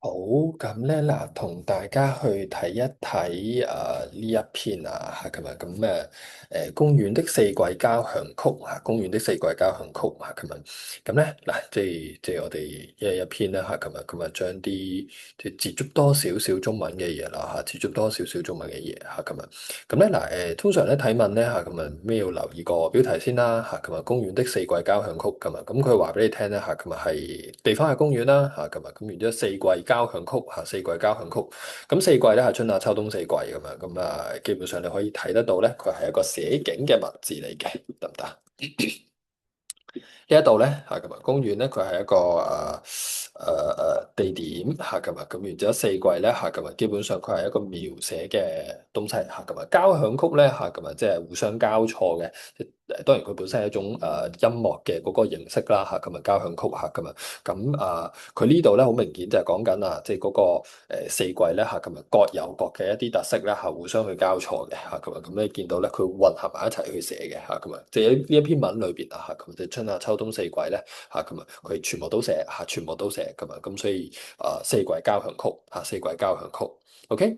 好，咁咧嗱，同大家去睇一睇呢一篇嚇咁啊，公園的四季交響曲公園的四季交響曲咁咧嗱，即係我哋一篇啦將啲即係接觸多少少中文嘅嘢啦接觸多少少中文嘅嘢咁咧嗱通常咧睇文咧咩要留意個標題先啦公園的四季交響曲咁佢話俾你聽咧係地方係公園啦咁然之後四季交響曲四季交響曲，咁四季咧係春夏秋冬四季基本上你可以睇得到咧，佢係一個寫景嘅文字嚟嘅，得唔得？呢一度咧公園咧佢係一個地點咁然之後四季咧基本上佢係一個描寫嘅東西交響曲咧即係互相交錯嘅，當然佢本身係一種音樂嘅嗰個形式啦交響曲佢呢度咧好明顯就係講緊即係嗰個四季咧各有各嘅一啲特色咧互相去交錯嘅咁你見到咧佢混合埋一齊去寫嘅即係呢一篇文裏邊即係春夏秋冬四季咧佢全部都寫全部都寫咁所以四季交響曲四季交響曲，OK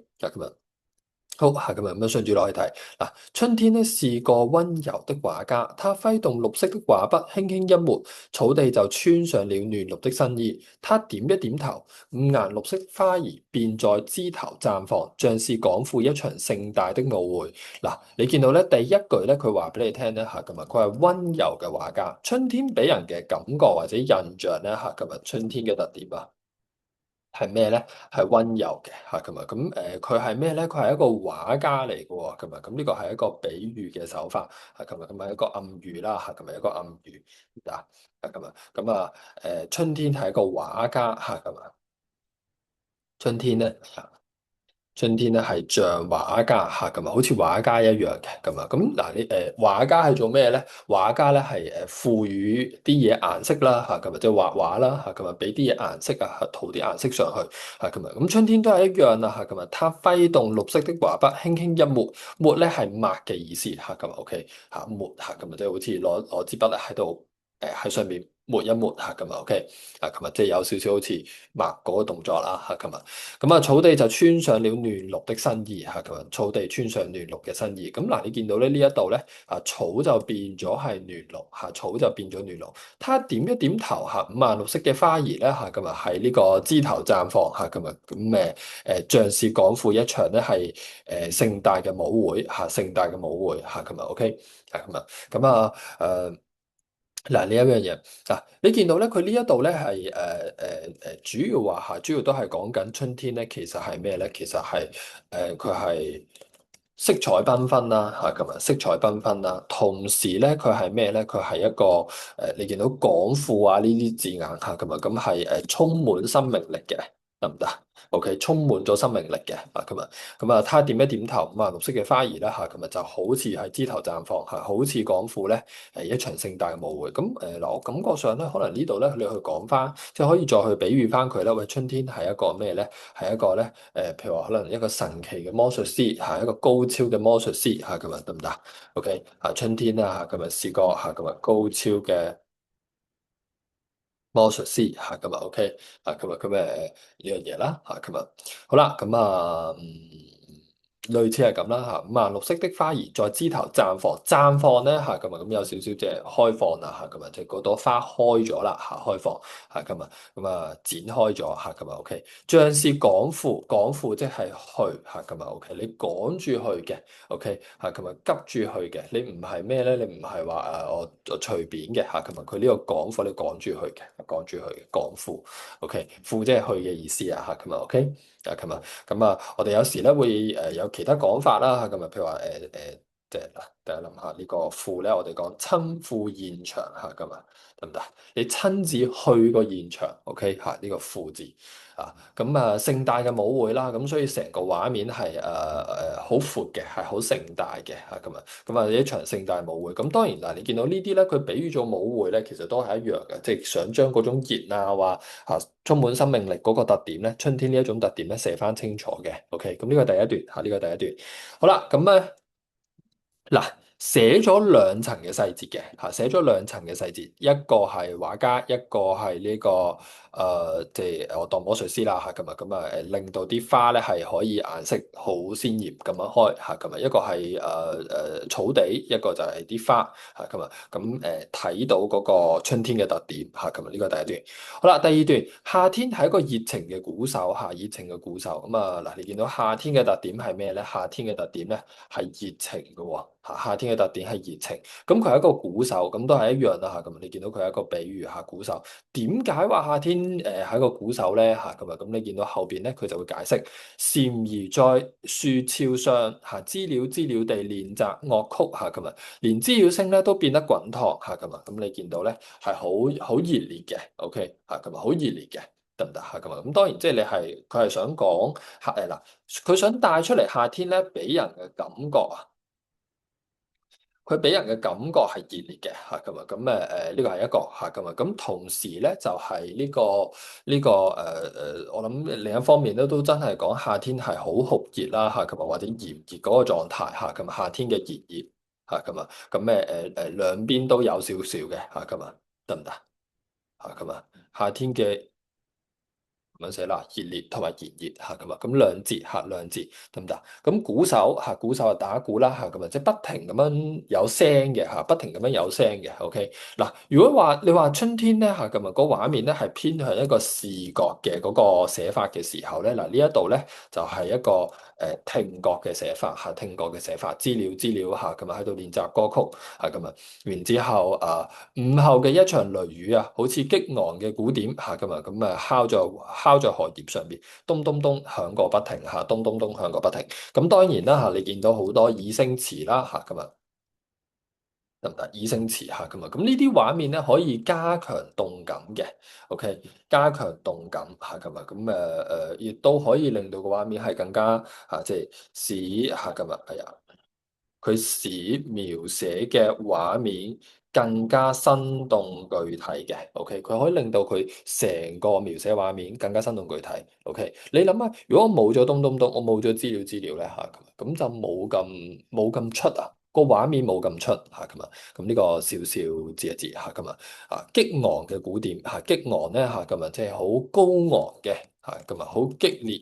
好，咁順住落去睇嗱。春天呢是個温柔的畫家，他揮動綠色的畫筆，輕輕一抹，草地就穿上了嫩綠的新衣。他點一點頭，五顏六色花兒便在枝頭綻放，像是趕赴一場盛大的舞會。嗱，你見到咧第一句咧，佢話俾你聽咧佢係温柔嘅畫家。春天俾人嘅感覺或者印象咧春天嘅特點係咩咧？係温柔嘅佢係咩咧？佢係一個畫家嚟嘅喎，咁呢個係一個比喻嘅手法係一個暗喻啦一個暗喻嗱春天係一個畫家春天咧。春天咧係像畫家好似畫家一樣嘅咁嗱你畫家係做咩咧？畫家咧係賦予啲嘢顏色啦即係畫畫啦俾啲嘢顏色塗啲顏色上去咁春天都係一樣啦他揮動綠色的畫筆，輕輕一抹，抹咧係抹嘅意思OK 抹即係好似攞支筆喺度喺上面抹一抹OK 即係有少少好似抹嗰個動作啦草地就穿上了嫩綠的新衣草地穿上嫩綠嘅新衣。咁嗱，你見到咧呢一度咧草就變咗係嫩綠草就變咗嫩綠。他點一點頭五顏六色嘅花兒咧喺呢個枝頭綻放像是趕赴一場咧係盛大嘅舞會盛大嘅舞會OK 嗱呢一樣嘢你見到咧佢呢一度咧係主要主要都係講緊春天咧，其實係咩咧？其實係佢係色彩繽紛啦色彩繽紛啦，同時咧佢係咩咧？佢係一個你見到廣闊呢啲字眼咁係充滿生命力嘅，得唔得？OK，充滿咗生命力嘅他點一點頭，五顏六色嘅花兒啦就好似喺枝頭綻放好似講副咧一場盛大嘅舞會。咁嗱，我感覺上咧，可能呢度咧你去講翻，即係可以再去比喻翻佢咧。喂，春天係一個咩咧？係一個咧譬如話可能一個神奇嘅魔術師一個高超嘅魔術師得唔得？OK 春天試過高超嘅魔術師OK 呢樣嘢啦好啦類似係咁啦五顏六色的花兒在枝頭綻放，綻放咧咁有少少即係開放啦即係嗰朵花開咗啦開放展開咗OK，像是趕赴，趕赴即係去OK，你趕住去嘅 OK 急住去嘅，你唔係咩咧？你唔係話我隨便嘅佢呢個趕赴你趕住去嘅，趕住去嘅趕赴 OK，赴即係去嘅意思OK。我哋有時咧會有其他講法啦譬如話即係嗱，大家諗下呢個赴咧，我哋講親赴現場得唔得？你親自去個現場，OK 呢個赴字盛大嘅舞會啦，咁所以成個畫面係好闊嘅，係好盛大嘅一場盛大舞會。咁當然嗱，你見到呢啲咧，佢比喻咗舞會咧，其實都係一樣嘅，即係想將嗰種熱鬧充滿生命力嗰個特點咧，春天呢一種特點咧寫翻清楚嘅。OK，咁呢個第一段呢個第一段。好啦，嗱，寫咗兩層嘅細節嘅寫咗兩層嘅細節，一個係畫家，一個係呢個即係我當魔術師啦嚇，令到啲花咧係可以顏色好鮮豔咁樣開嚇，一個係草地，一個就係啲花嚇，睇到嗰個春天嘅特點嚇，呢個第一段。好啦，第二段，夏天係一個熱情嘅鼓手嚇，熱情嘅鼓手咁啊嗱，你見到夏天嘅特點係咩咧？夏天嘅特點咧係熱情嘅喎嚇，夏天嘅特點係熱情。咁佢係一個鼓手，咁都係一樣啦嚇。咁你見到佢係一個比喻嚇，鼓手點解話夏天係一個鼓手咧嚇？咁你見到後邊咧，佢就會解釋：蟬兒在樹梢上嚇，知了知了地練習樂曲嚇，連知了聲咧都變得滾燙嚇，咁你見到咧係好熱烈嘅，OK 嚇，好熱烈嘅，得唔得嚇？咁當然即係佢係想講夏誒嗱，佢想帶出嚟夏天咧俾人嘅感覺啊。佢俾人嘅感覺係熱烈嘅嚇，呢個係一個嚇，同時咧就係我諗另一方面咧都真係講夏天係好酷熱啦嚇，或者炎熱嗰個狀態嚇，夏天嘅熱熱嚇，兩邊都有少少嘅嚇，得唔得嚇？夏天嘅。咁樣寫啦，熱烈同埋炎熱嚇，咁兩節嚇，兩節得唔得？咁鼓手嚇，鼓手係打鼓啦嚇，即係不停咁樣有聲嘅嚇，不停咁樣有聲嘅。OK 嗱，如果話你話春天咧嚇，個畫面咧係偏向一個視覺嘅嗰個寫法嘅時候咧，嗱呢一度咧就係一個聽覺嘅寫法嚇，聽覺嘅寫法，資料嚇，喺度練習歌曲嚇，然之後午後嘅一場雷雨啊，好似激昂嘅鼓點嚇，敲在荷葉上邊，咚咚咚響個不停嚇，咚咚咚響個不停。咁當然啦嚇，你見到好多擬聲詞啦嚇，得唔得？擬聲詞嚇，咁呢啲畫面咧可以加強動感嘅，OK，加強動感嚇，亦都可以令到個畫面係更加嚇，即係使嚇，係啊。佢使描寫嘅畫面更加生動具體嘅，OK，佢可以令到佢成個描寫畫面更加生動具體，OK。你諗下，如果我冇咗咚咚咚，我冇咗資料咧嚇，咁就冇咁出啊，個畫面冇咁出嚇，咁呢個少少字一字嚇，激昂嘅鼓點嚇，激昂咧嚇，即係好高昂嘅嚇，好激烈。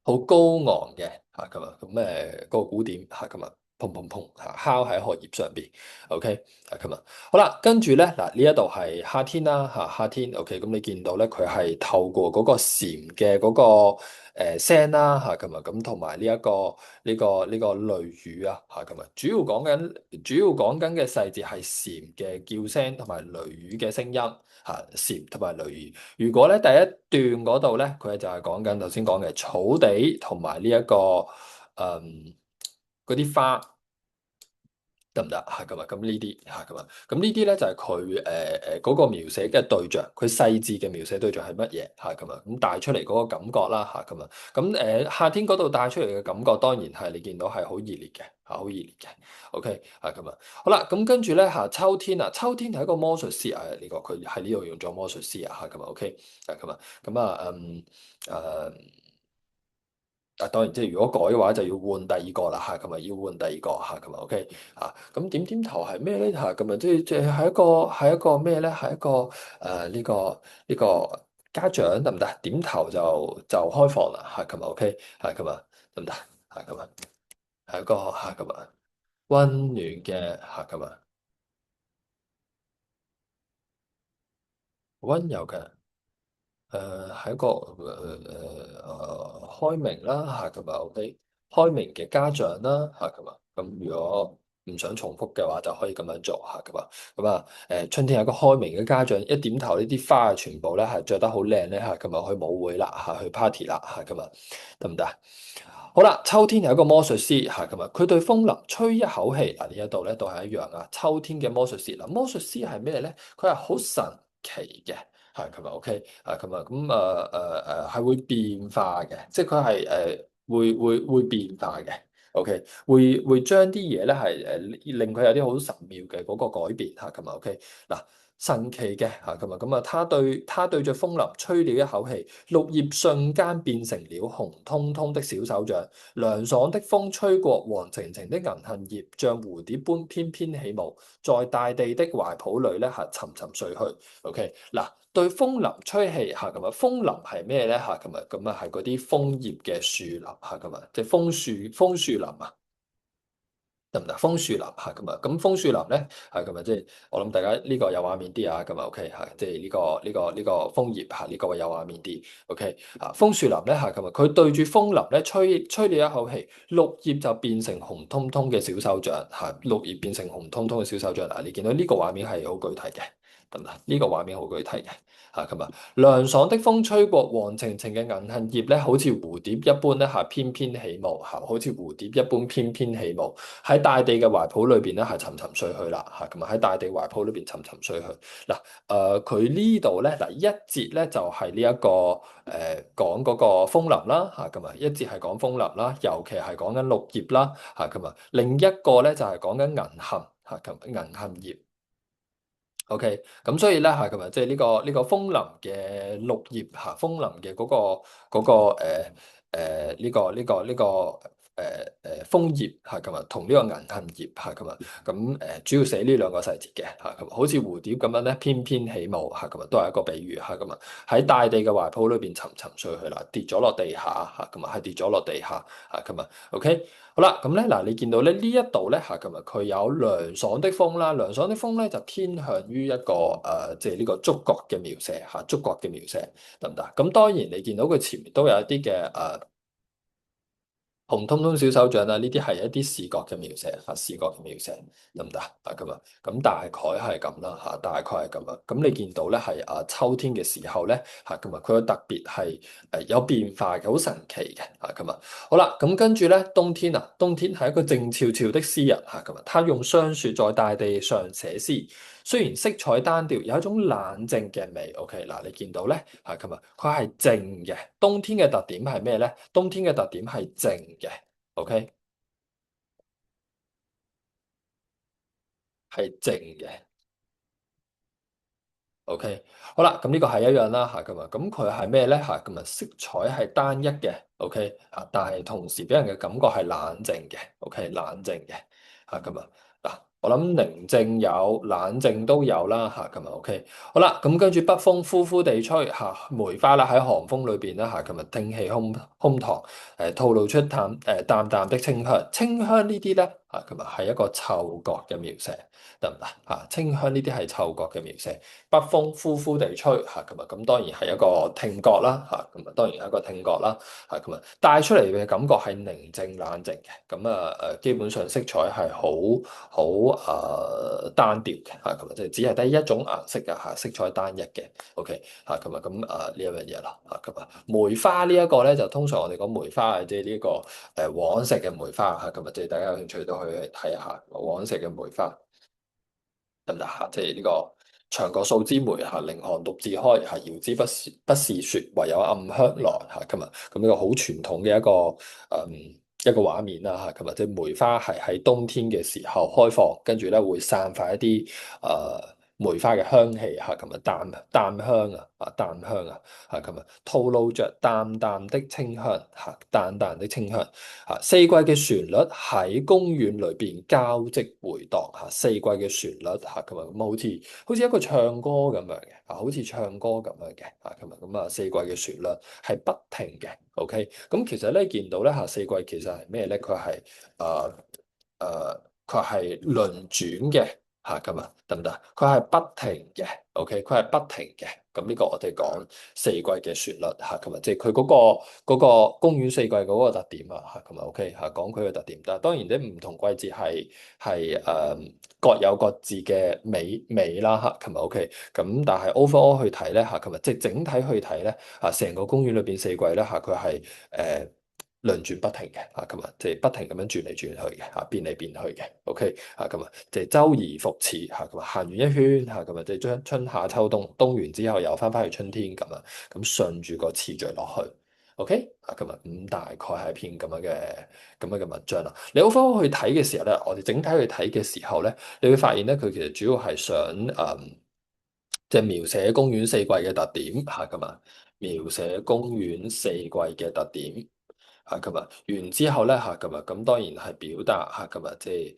好高昂嘅嚇嗰個鼓點嚇砰砰砰嚇敲喺荷葉上邊，OK 嚇好啦，跟住咧嗱呢一度係夏天啦嚇，夏天 OK，咁你見到咧佢係透過嗰個蟬嘅嗰個聲啦嚇同埋呢個雷雨啊嚇主要講緊嘅細節係蟬嘅叫聲同埋雷雨嘅聲音嚇，蟬同埋雷雨。如果咧第一段嗰度咧，佢就係講緊頭先講嘅草地同埋呢一個嗰啲花得唔得？係咁呢啲係咁呢啲咧就係佢嗰個描寫嘅對象，佢細緻嘅描寫對象係乜嘢？係咁帶出嚟嗰個感覺啦嚇夏天嗰度帶出嚟嘅感覺，當然係你見到係好熱烈嘅嚇，好熱烈嘅。OK 係好啦，咁跟住咧嚇秋天啊，秋天係一個魔術師啊，呢個佢喺呢度用咗魔術師啊嚇OK 係當然即係如果改嘅話，就要換第二個啦嚇，要換第二個嚇OK 咁點頭係咩咧嚇？即係係一個咩咧？係一個呢個家長得唔得？點頭就開放啦嚇OK 係得唔得？係係一個嚇溫暖嘅嚇溫柔嘅。係一個開明啦嚇，OK，開明嘅家長啦嚇，咁如果唔想重複嘅話，就可以咁樣做嚇，春天係一個開明嘅家長，一點頭呢啲花啊，全部咧係着得好靚咧嚇，去舞會啦嚇，去 party 啦嚇，得唔得？好啦，秋天係一個魔術師嚇，佢對風林吹一口氣嗱，呢一度咧都係一樣啊。秋天嘅魔術師嗱，魔術師係咩咧？佢係好神奇嘅。係，OK，係會變化嘅，即係佢係會變化嘅，OK，會將啲嘢咧係令佢有啲好神妙嘅嗰個改變嚇，OK，嗱，神奇嘅嚇咁啊，他對着風林吹了一口氣，綠葉瞬間變成了紅彤彤的小手掌，涼爽的風吹過黃澄澄的銀杏葉，像蝴蝶般翩翩起舞，在大地的懷抱裏咧嚇沉沉睡去。OK 嗱，對風林吹氣嚇咁啊，風林係咩咧嚇咁啊係嗰啲楓葉嘅樹林嚇咁啊，即係楓樹林啊。得唔得？楓樹林嚇咁啊，咁楓樹林咧係咁啊，即係我諗大家呢個有畫面啲啊，咁啊 OK 嚇，即係呢個楓葉嚇呢個有畫面啲 OK 啊，楓樹林咧嚇咁啊，佢對住楓林咧吹了一口氣，綠葉就變成紅彤彤嘅小手掌嚇，綠葉變成紅彤彤嘅小手掌啊！你見到呢個畫面係好具體嘅，得唔得？呢個畫面好具體嘅嚇咁啊，涼爽的風吹過黃澄澄嘅銀杏葉咧，好似蝴蝶一般咧嚇翩翩起舞嚇，好似蝴蝶一般翩翩起舞。喺大地嘅懷抱裏邊咧，係沉沉睡去啦嚇，咁啊喺大地懷抱裏邊沉沉睡去。嗱，佢呢度咧，嗱一節咧就係呢一個講嗰個楓林啦嚇，咁啊一節係講楓林啦，尤其係講緊綠葉啦嚇，咁啊另一個咧就係講緊銀杏嚇，咁銀杏葉。OK，咁所以咧嚇，咁啊即係呢個楓林嘅綠葉嚇，楓林嘅嗰個楓葉嚇，咁啊同呢個銀杏葉嚇，咁啊咁主要寫呢兩個細節嘅嚇，咁好似蝴蝶咁樣咧翩翩起舞嚇，咁啊都係一個比喻嚇，咁啊喺大地嘅懷抱裏邊沉沉睡去啦，跌咗落地下嚇，咁啊係跌咗落地下嚇，咁啊 OK。好啦，咁咧嗱，你見到咧呢一度咧嚇，咁啊佢有涼爽的風啦，涼爽的風咧就偏向於一個即係呢個觸覺嘅描寫嚇，觸覺嘅描寫得唔得？咁當然你見到佢前面都有一啲嘅紅彤彤小手掌啦，呢啲係一啲視覺嘅描寫嚇，視覺嘅描寫得唔得啊？咁啊，咁大概係咁啦嚇，大概係咁啊。咁你見到咧係秋天嘅時候咧嚇，咁啊佢個特別係有變化嘅，好神奇嘅嚇咁啊。好啦，咁跟住咧冬天啊，冬天係一個靜悄悄的詩人嚇咁啊，他用霜雪在大地上寫詩。雖然色彩單調，有一種冷靜嘅美。OK，嗱，你見到咧嚇咁啊，佢係靜嘅。冬天嘅特點係咩咧？冬天嘅特點係靜嘅。OK，係靜嘅。OK，好啦，咁呢個係一樣啦嚇咁啊，咁佢係咩咧嚇咁啊？色彩係單一嘅。OK 嚇，但係同時俾人嘅感覺係冷靜嘅。OK，冷靜嘅嚇咁啊。嗱，我諗寧靜有，冷靜都有啦嚇咁啊。OK，好啦，咁跟住北風呼呼地吹嚇，梅花啦喺寒風裏邊啦嚇，咁啊聽氣空堂，吐露出淡淡的清香。清香呢啲咧嚇咁啊係一個嗅覺嘅描寫，得唔得嚇？清香呢啲係嗅覺嘅描寫。北風呼呼地吹嚇，咁當然係一個聽覺啦嚇，咁啊當然係一個聽覺啦嚇，咁啊帶出嚟嘅感覺係寧靜冷靜嘅，咁啊基本上色彩係好單調嘅嚇，咁啊即係只係得一種顏色嘅嚇，色彩單一嘅，OK 嚇，呢一樣嘢啦嚇，咁啊梅花呢一個咧就通常我哋講梅花係即係呢個黃色嘅梅花嚇，咁啊即係大家有興趣都去睇下黃色嘅梅花。得唔得嚇？即係呢個長過數枝梅嚇，凌寒獨自開嚇，遙知不是雪，唯有暗香來嚇。咁啊，咁呢個好傳統嘅一個畫面啦嚇。咁啊，即係梅花係喺冬天嘅時候開放，跟住咧會散發一啲梅花嘅香氣嚇，咁啊淡香嚇，咁啊吐露着淡淡的清香嚇，淡淡的清香嚇。四季嘅旋律喺公園裏邊交織回盪嚇，四季嘅旋律嚇，咁啊咁好似一個唱歌咁樣嘅啊，好似唱歌咁樣嘅啊，咁啊四季嘅旋律係不停嘅，OK，咁其實咧見到咧嚇四季其實係咩咧？佢係佢係輪轉嘅。嚇咁啊，得唔得？佢係不停嘅，OK，佢係不停嘅。咁呢個我哋講四季嘅旋律嚇，咁啊，即係佢嗰個公園四季嗰個特點啊嚇，咁啊 OK 嚇，講佢嘅特點。但係當然啲唔同季節係各有各自嘅美啦嚇，咁啊 OK。咁但係 overall 去睇咧嚇，咁啊即係整體去睇咧嚇，成個公園裏邊四季咧嚇，佢係輪轉不停嘅嚇，咁啊即係不停咁樣轉嚟轉去嘅嚇，變嚟變去嘅，OK 嚇，咁啊即係周而復始嚇，咁啊行完一圈嚇，咁啊即係將春夏秋冬完之後又翻去春天咁啊，咁順住個次序落去，OK 啊，咁啊咁大概係篇咁樣嘅文章啦。你好翻去睇嘅時候咧，我哋整體去睇嘅時候咧，你會發現咧佢其實主要係想即係描寫公園四季嘅特點嚇咁啊，描寫公園四季嘅特點嚇咁啊，完之後咧嚇咁啊，咁當然係表達嚇咁啊，即係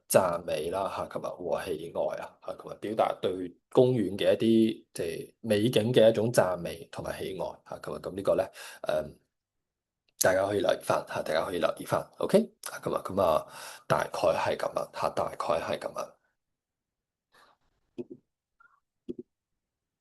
讚美啦嚇咁啊和喜愛啊嚇咁啊，表達對公園嘅一啲即係美景嘅一種讚美同埋喜愛嚇咁啊，咁呢個咧大家可以留意翻嚇，大家可以留意翻，OK 嚇咁啊，大概係咁啊嚇，大概係咁啊。